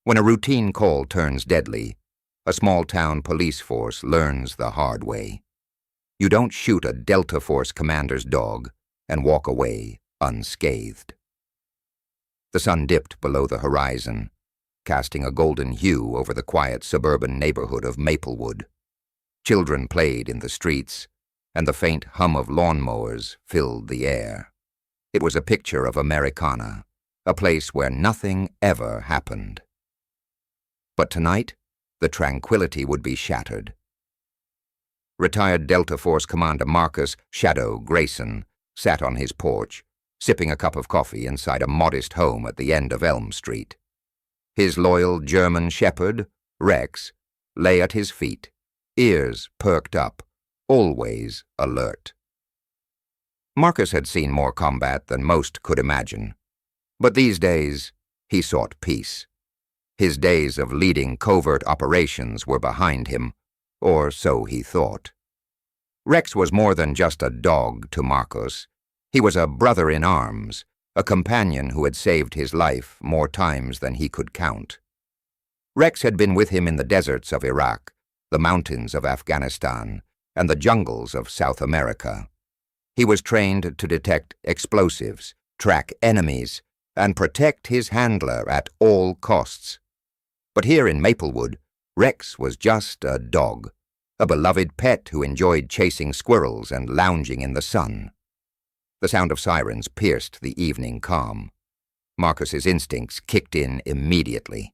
When a routine call turns deadly, a small-town police force learns the hard way. You don't shoot a Delta Force commander's dog and walk away unscathed. The sun dipped below the horizon, casting a golden hue over the quiet suburban neighborhood of Maplewood. Children played in the streets, and the faint hum of lawnmowers filled the air. It was a picture of Americana, a place where nothing ever happened. But tonight, the tranquility would be shattered. Retired Delta Force Commander Marcus "Shadow" Grayson sat on his porch, sipping a cup of coffee inside a modest home at the end of Elm Street. His loyal German shepherd, Rex, lay at his feet, ears perked up, always alert. Marcus had seen more combat than most could imagine, but these days he sought peace. His days of leading covert operations were behind him, or so he thought. Rex was more than just a dog to Marcus. He was a brother in arms, a companion who had saved his life more times than he could count. Rex had been with him in the deserts of Iraq, the mountains of Afghanistan, and the jungles of South America. He was trained to detect explosives, track enemies, and protect his handler at all costs. But here in Maplewood, Rex was just a dog, a beloved pet who enjoyed chasing squirrels and lounging in the sun. The sound of sirens pierced the evening calm. Marcus's instincts kicked in immediately.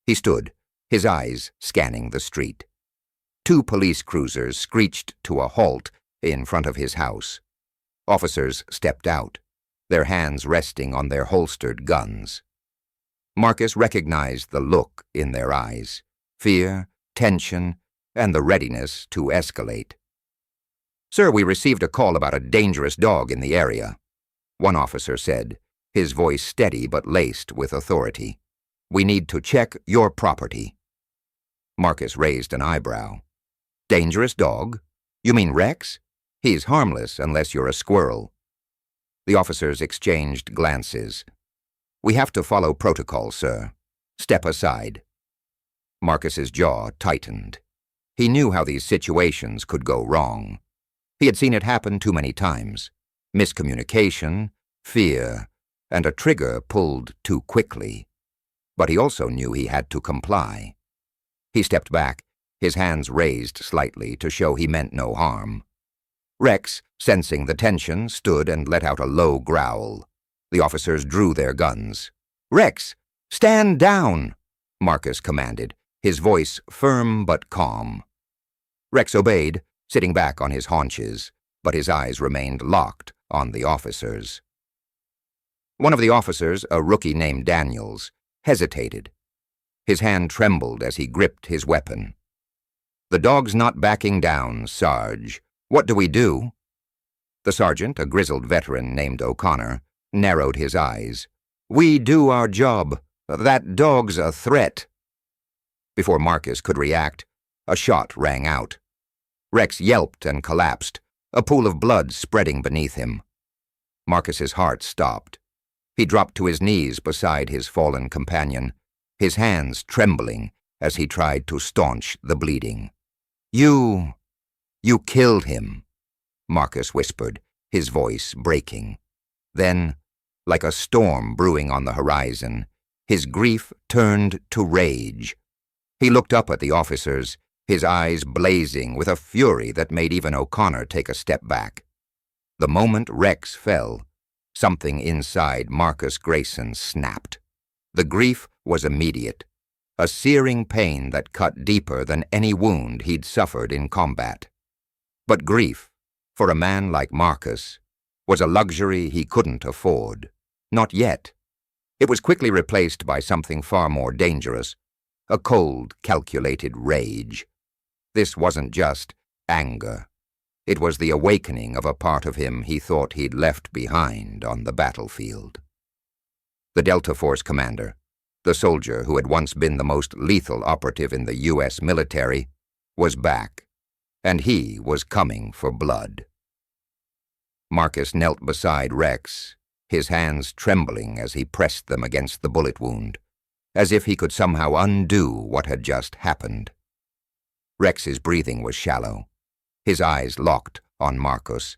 He stood, his eyes scanning the street. 2 police cruisers screeched to a halt in front of his house. Officers stepped out, their hands resting on their holstered guns. Marcus recognized the look in their eyes, fear, tension, and the readiness to escalate. "Sir, we received a call about a dangerous dog in the area," one officer said, his voice steady but laced with authority. "We need to check your property." Marcus raised an eyebrow. "Dangerous dog? You mean Rex? He's harmless unless you're a squirrel." The officers exchanged glances. "We have to follow protocol, sir. Step aside." Marcus's jaw tightened. He knew how these situations could go wrong. He had seen it happen too many times. Miscommunication, fear, and a trigger pulled too quickly. But he also knew he had to comply. He stepped back, his hands raised slightly to show he meant no harm. Rex, sensing the tension, stood and let out a low growl. The officers drew their guns. "Rex, stand down!" Marcus commanded, his voice firm but calm. Rex obeyed, sitting back on his haunches, but his eyes remained locked on the officers. One of the officers, a rookie named Daniels, hesitated. His hand trembled as he gripped his weapon. "The dog's not backing down, Sarge. What do we do?" The sergeant, a grizzled veteran named O'Connor, narrowed his eyes. "We do our job. That dog's a threat." Before Marcus could react, a shot rang out. Rex yelped and collapsed, a pool of blood spreading beneath him. Marcus's heart stopped. He dropped to his knees beside his fallen companion, his hands trembling as he tried to staunch the bleeding. You killed him," Marcus whispered, his voice breaking. Then, like a storm brewing on the horizon, his grief turned to rage. He looked up at the officers, his eyes blazing with a fury that made even O'Connor take a step back. The moment Rex fell, something inside Marcus Grayson snapped. The grief was immediate, a searing pain that cut deeper than any wound he'd suffered in combat. But grief, for a man like Marcus, was a luxury he couldn't afford. Not yet. It was quickly replaced by something far more dangerous, a cold, calculated rage. This wasn't just anger. It was the awakening of a part of him he thought he'd left behind on the battlefield. The Delta Force commander, the soldier who had once been the most lethal operative in the U.S. military, was back, and he was coming for blood. Marcus knelt beside Rex, his hands trembling as he pressed them against the bullet wound, as if he could somehow undo what had just happened. Rex's breathing was shallow, his eyes locked on Marcus,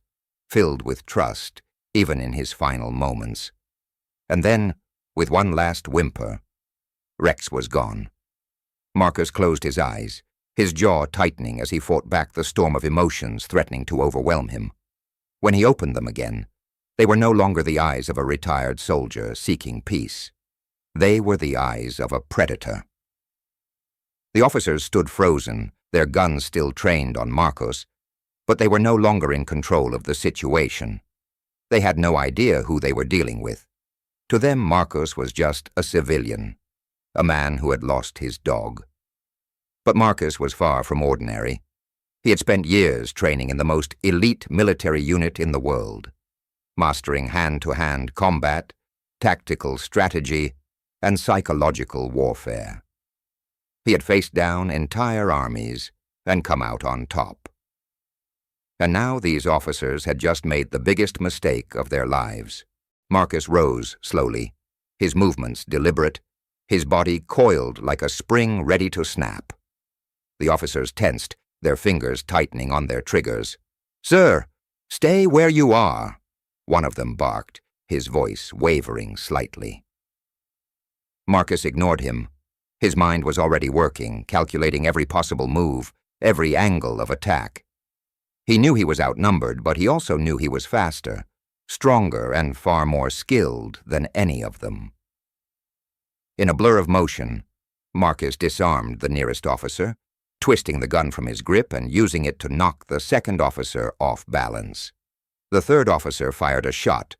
filled with trust even in his final moments. And then, with one last whimper, Rex was gone. Marcus closed his eyes, his jaw tightening as he fought back the storm of emotions threatening to overwhelm him. When he opened them again, they were no longer the eyes of a retired soldier seeking peace. They were the eyes of a predator. The officers stood frozen, their guns still trained on Marcus, but they were no longer in control of the situation. They had no idea who they were dealing with. To them, Marcus was just a civilian, a man who had lost his dog. But Marcus was far from ordinary. He had spent years training in the most elite military unit in the world, mastering hand-to-hand combat, tactical strategy, and psychological warfare. He had faced down entire armies and come out on top. And now these officers had just made the biggest mistake of their lives. Marcus rose slowly, his movements deliberate, his body coiled like a spring ready to snap. The officers tensed, their fingers tightening on their triggers. "Sir, stay where you are," one of them barked, his voice wavering slightly. Marcus ignored him. His mind was already working, calculating every possible move, every angle of attack. He knew he was outnumbered, but he also knew he was faster, stronger, and far more skilled than any of them. In a blur of motion, Marcus disarmed the nearest officer, twisting the gun from his grip and using it to knock the second officer off balance. The third officer fired a shot,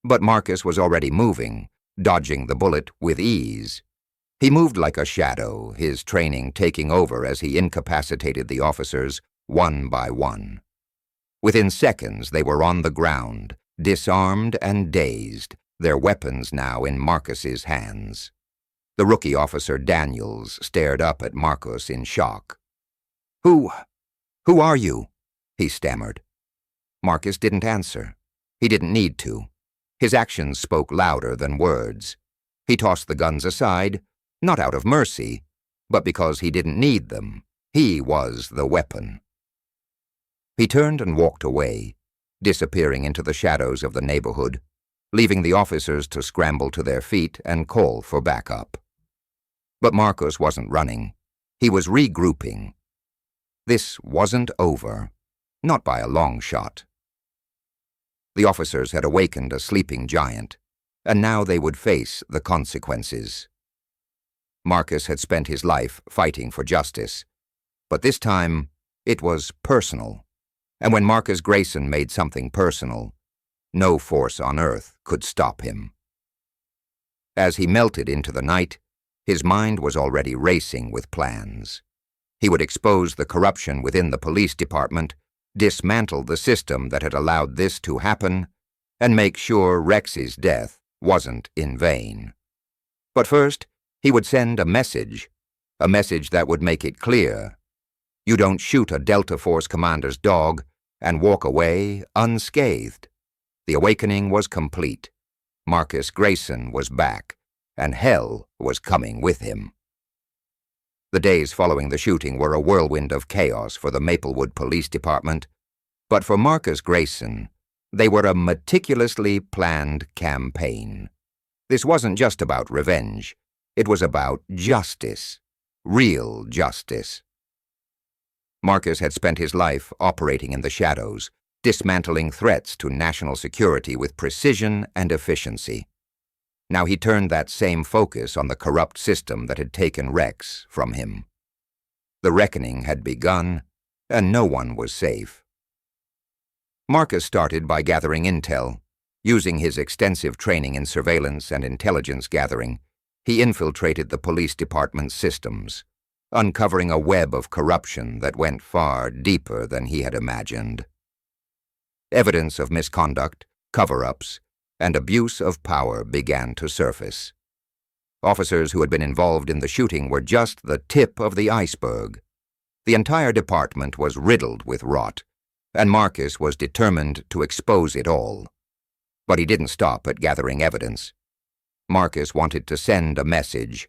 but Marcus was already moving, dodging the bullet with ease. He moved like a shadow, his training taking over as he incapacitated the officers one by one. Within seconds, they were on the ground, disarmed and dazed, their weapons now in Marcus's hands. The rookie officer Daniels stared up at Marcus in shock. Who are you?" he stammered. Marcus didn't answer. He didn't need to. His actions spoke louder than words. He tossed the guns aside, not out of mercy, but because he didn't need them. He was the weapon. He turned and walked away, disappearing into the shadows of the neighborhood, leaving the officers to scramble to their feet and call for backup. But Marcus wasn't running. He was regrouping. This wasn't over, not by a long shot. The officers had awakened a sleeping giant, and now they would face the consequences. Marcus had spent his life fighting for justice, but this time it was personal, and when Marcus Grayson made something personal, no force on earth could stop him. As he melted into the night, his mind was already racing with plans. He would expose the corruption within the police department, dismantle the system that had allowed this to happen, and make sure Rex's death wasn't in vain. But first, he would send a message that would make it clear. You don't shoot a Delta Force commander's dog and walk away unscathed. The awakening was complete. Marcus Grayson was back, and hell was coming with him. The days following the shooting were a whirlwind of chaos for the Maplewood Police Department, but for Marcus Grayson, they were a meticulously planned campaign. This wasn't just about revenge. It was about justice, real justice. Marcus had spent his life operating in the shadows, dismantling threats to national security with precision and efficiency. Now he turned that same focus on the corrupt system that had taken Rex from him. The reckoning had begun, and no one was safe. Marcus started by gathering intel. Using his extensive training in surveillance and intelligence gathering, he infiltrated the police department's systems, uncovering a web of corruption that went far deeper than he had imagined. Evidence of misconduct, cover-ups, and abuse of power began to surface. Officers who had been involved in the shooting were just the tip of the iceberg. The entire department was riddled with rot, and Marcus was determined to expose it all. But he didn't stop at gathering evidence. Marcus wanted to send a message,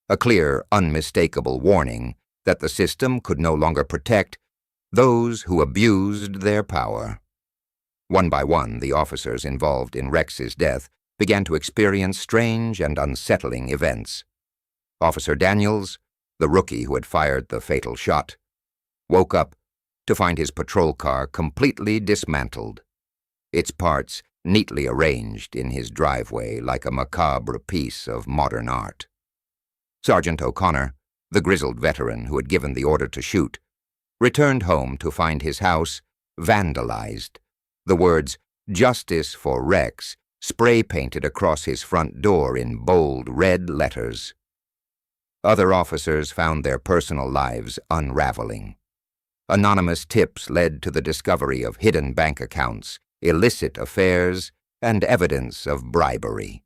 a clear, unmistakable warning that the system could no longer protect those who abused their power. One by one, the officers involved in Rex's death began to experience strange and unsettling events. Officer Daniels, the rookie who had fired the fatal shot, woke up to find his patrol car completely dismantled, its parts neatly arranged in his driveway like a macabre piece of modern art. Sergeant O'Connor, the grizzled veteran who had given the order to shoot, returned home to find his house vandalized, the words "Justice for Rex" spray-painted across his front door in bold red letters. Other officers found their personal lives unraveling. Anonymous tips led to the discovery of hidden bank accounts, illicit affairs, and evidence of bribery.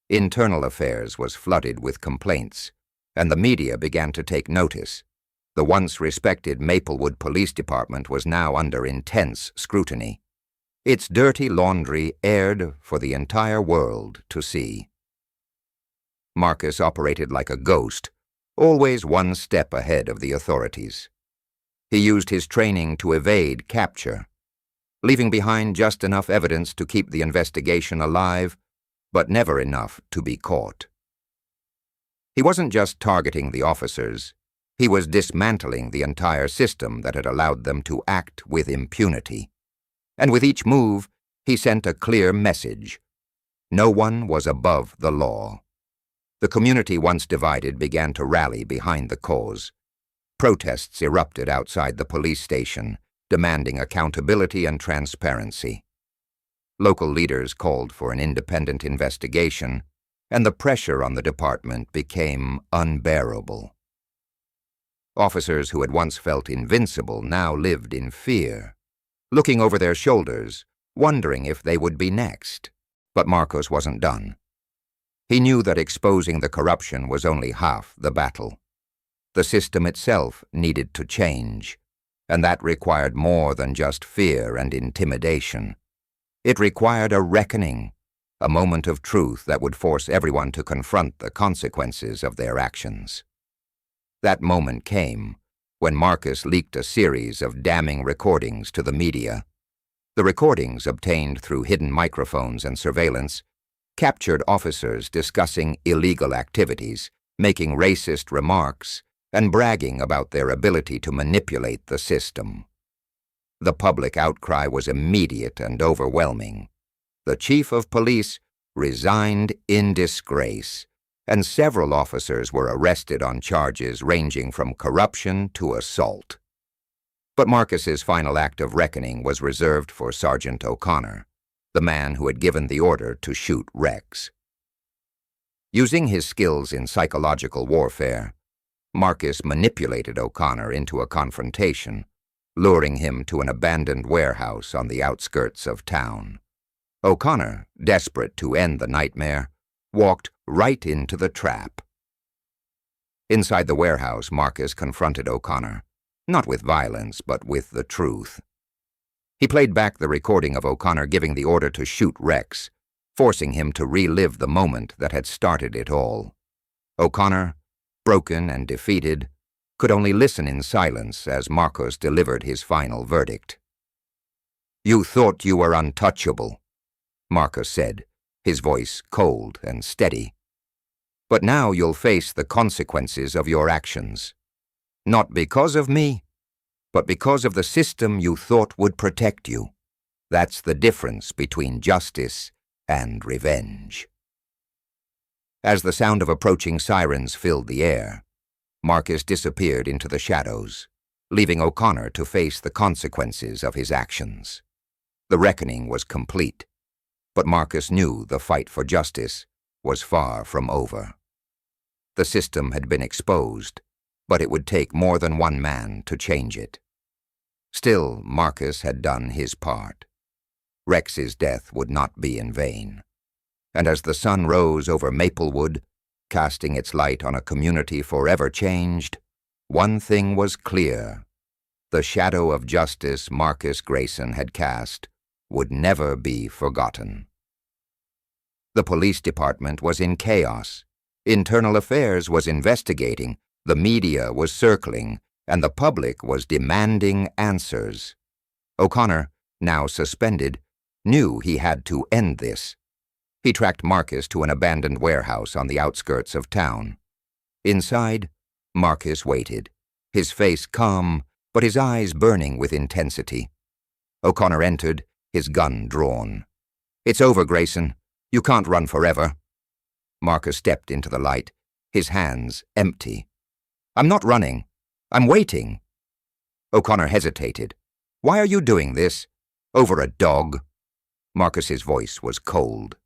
Internal affairs was flooded with complaints, and the media began to take notice. The once respected Maplewood Police Department was now under intense scrutiny. Its dirty laundry aired for the entire world to see. Marcus operated like a ghost, always one step ahead of the authorities. He used his training to evade capture, leaving behind just enough evidence to keep the investigation alive, but never enough to be caught. He wasn't just targeting the officers, he was dismantling the entire system that had allowed them to act with impunity. And with each move, he sent a clear message. No one was above the law. The community, once divided, began to rally behind the cause. Protests erupted outside the police station, demanding accountability and transparency. Local leaders called for an independent investigation, and the pressure on the department became unbearable. Officers who had once felt invincible now lived in fear, looking over their shoulders, wondering if they would be next. But Marcos wasn't done. He knew that exposing the corruption was only half the battle. The system itself needed to change, and that required more than just fear and intimidation. It required a reckoning, a moment of truth that would force everyone to confront the consequences of their actions. That moment came when Marcus leaked a series of damning recordings to the media. The recordings, obtained through hidden microphones and surveillance, captured officers discussing illegal activities, making racist remarks, and bragging about their ability to manipulate the system. The public outcry was immediate and overwhelming. The chief of police resigned in disgrace, and several officers were arrested on charges ranging from corruption to assault. But Marcus's final act of reckoning was reserved for Sergeant O'Connor, the man who had given the order to shoot Rex. Using his skills in psychological warfare, Marcus manipulated O'Connor into a confrontation, luring him to an abandoned warehouse on the outskirts of town. O'Connor, desperate to end the nightmare, walked right into the trap. Inside the warehouse, Marcus confronted O'Connor, not with violence, but with the truth. He played back the recording of O'Connor giving the order to shoot Rex, forcing him to relive the moment that had started it all. O'Connor, broken and defeated, could only listen in silence as Marcus delivered his final verdict. "You thought you were untouchable," Marcus said, his voice cold and steady. "But now you'll face the consequences of your actions. Not because of me, but because of the system you thought would protect you. That's the difference between justice and revenge." As the sound of approaching sirens filled the air, Marcus disappeared into the shadows, leaving O'Connor to face the consequences of his actions. The reckoning was complete, but Marcus knew the fight for justice was far from over. The system had been exposed, but it would take more than one man to change it. Still, Marcus had done his part. Rex's death would not be in vain. And as the sun rose over Maplewood, casting its light on a community forever changed, one thing was clear. The shadow of justice Marcus Grayson had cast would never be forgotten. The police department was in chaos, Internal Affairs was investigating, the media was circling, and the public was demanding answers. O'Connor, now suspended, knew he had to end this. He tracked Marcus to an abandoned warehouse on the outskirts of town. Inside, Marcus waited, his face calm, but his eyes burning with intensity. O'Connor entered, his gun drawn. "It's over, Grayson. You can't run forever." Marcus stepped into the light, his hands empty. "I'm not running. I'm waiting." O'Connor hesitated. "Why are you doing this? Over a dog?" Marcus's voice was cold.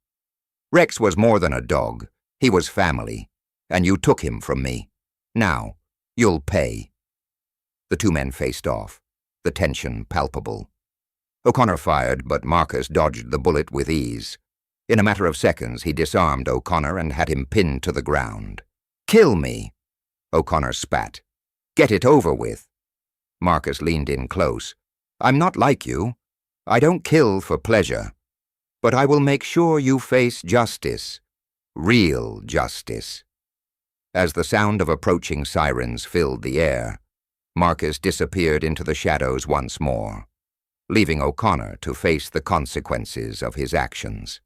"Rex was more than a dog. He was family, and you took him from me. Now, you'll pay." The two men faced off, the tension palpable. O'Connor fired, but Marcus dodged the bullet with ease. In a matter of seconds, he disarmed O'Connor and had him pinned to the ground. "Kill me!" O'Connor spat. "Get it over with." Marcus leaned in close. "I'm not like you. I don't kill for pleasure. But I will make sure you face justice. Real justice." As the sound of approaching sirens filled the air, Marcus disappeared into the shadows once more, leaving O'Connor to face the consequences of his actions.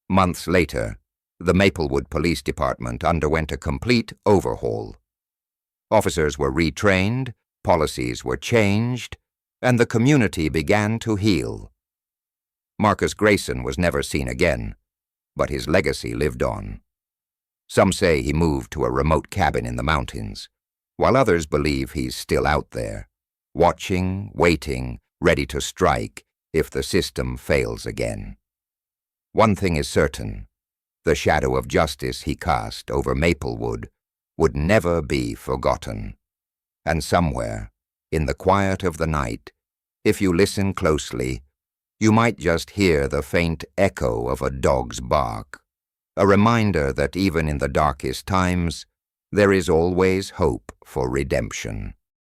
Months later, the Maplewood Police Department underwent a complete overhaul. Officers were retrained, policies were changed, and the community began to heal. Marcus Grayson was never seen again, but his legacy lived on. Some say he moved to a remote cabin in the mountains, while others believe he's still out there, watching, waiting, ready to strike if the system fails again. One thing is certain, the shadow of justice he cast over Maplewood would never be forgotten. And somewhere, in the quiet of the night, if you listen closely, you might just hear the faint echo of a dog's bark, a reminder that even in the darkest times, there is always hope for redemption.